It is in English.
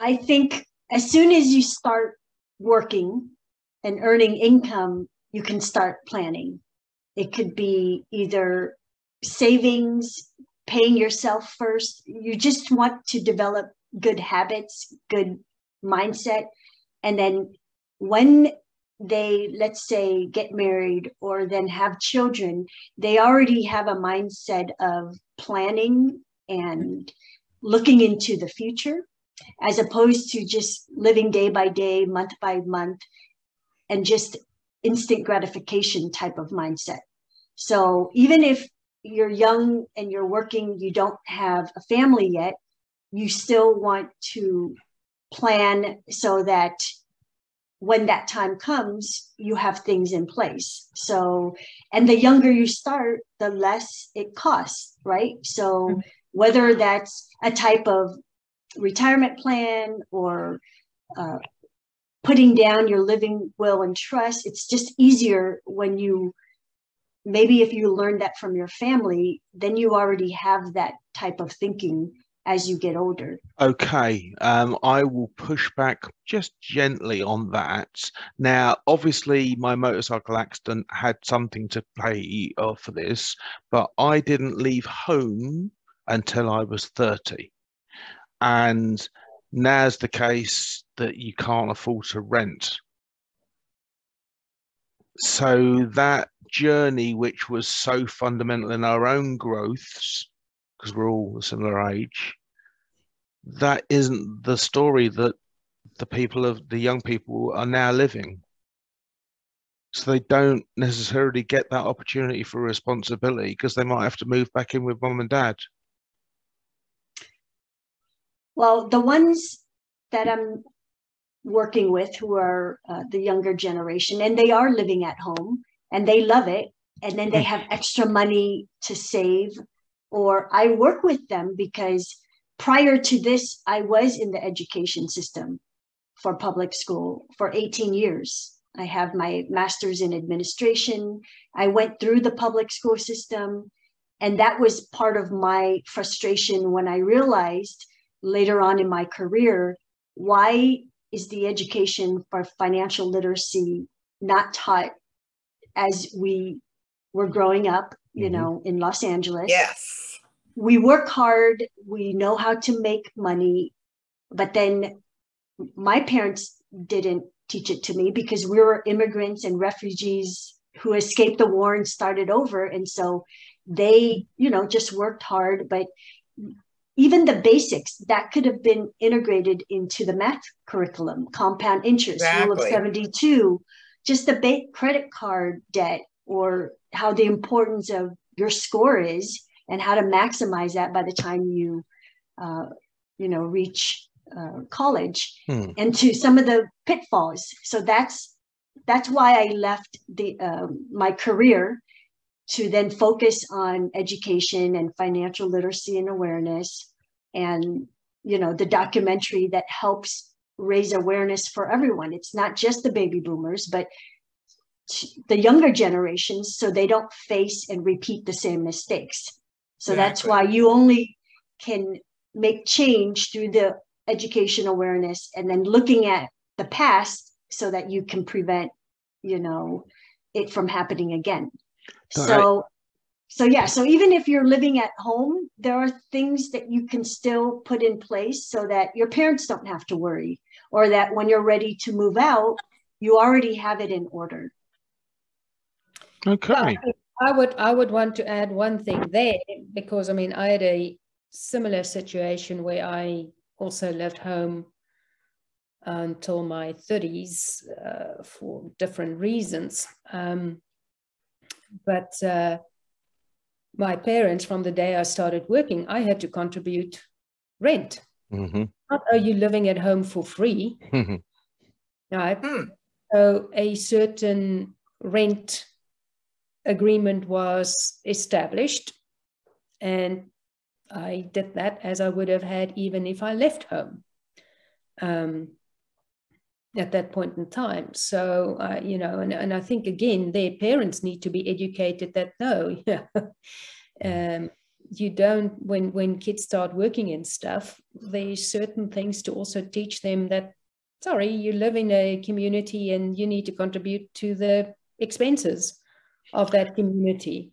I think as soon as you start working and earning income, you can start planning. It could be either savings, paying yourself first. You just want to develop good habits, good mindset. And then when they, let's say, get married or then have children, they already have a mindset of planning and looking into the future, as opposed to just living day by day, month by month, and just instant gratification type of mindset. So even if you're young and you're working, you don't have a family yet, you still want to plan so that when that time comes, you have things in place. So, and the younger you start, the less it costs, right? So whether that's a type of retirement plan or putting down your living will and trust, it's just easier when you, maybe if you learn that from your family, then you already have that type of thinking as you get older. Okay, I will push back just gently on that. Now, obviously, my motorcycle accident had something to play for this, but I didn't leave home until I was 30. And now's the case that you can't afford to rent. So that journey, which was so fundamental in our own growths, because we're all a similar age, that isn't the story that the young people are now living. So they don't necessarily get that opportunity for responsibility because they might have to move back in with mum and dad. Well, the ones that I'm working with who are the younger generation, and they are living at home and they love it, and then they have extra money to save, or I work with them because prior to this, I was in the education system for public school for 18 years. I have my master's in administration. I went through the public school system, and that was part of my frustration when I realized later on in my career, why is the education for financial literacy not taught as we were growing up, you know, in Los Angeles? Yes. We work hard, we know how to make money, but then my parents didn't teach it to me because we were immigrants and refugees who escaped the war and started over. And so they, you know, just worked hard, but even the basics that could have been integrated into the math curriculum, compound interest, rule of 72, just the credit card debt, or how the importance of your score is and how to maximize that by the time you, you know, reach college, and to some of the pitfalls. So that's why I left the my career to then focus on education and financial literacy and awareness, and, you know, the documentary that helps raise awareness for everyone. It's not just the baby boomers, but the younger generations, so they don't face and repeat the same mistakes. So that's why you only can make change through the education awareness and then looking at the past so that you can prevent, you know, it from happening again. So yeah, so even if you're living at home, there are things that you can still put in place so that your parents don't have to worry, or that when you're ready to move out, you already have it in order. Okay. I would want to add one thing there, because I mean, I had a similar situation where I also left home until my 30s for different reasons. But my parents, from the day I started working, I had to contribute rent. Not are you living at home for free? Right. So a certain rent agreement was established, and I did that as I would have had even if I left home at that point in time. So, you know, and I think, again, their parents need to be educated that no, you don't, when kids start working and stuff, there's certain things to also teach them that, sorry, you live in a community and you need to contribute to the expenses of that community.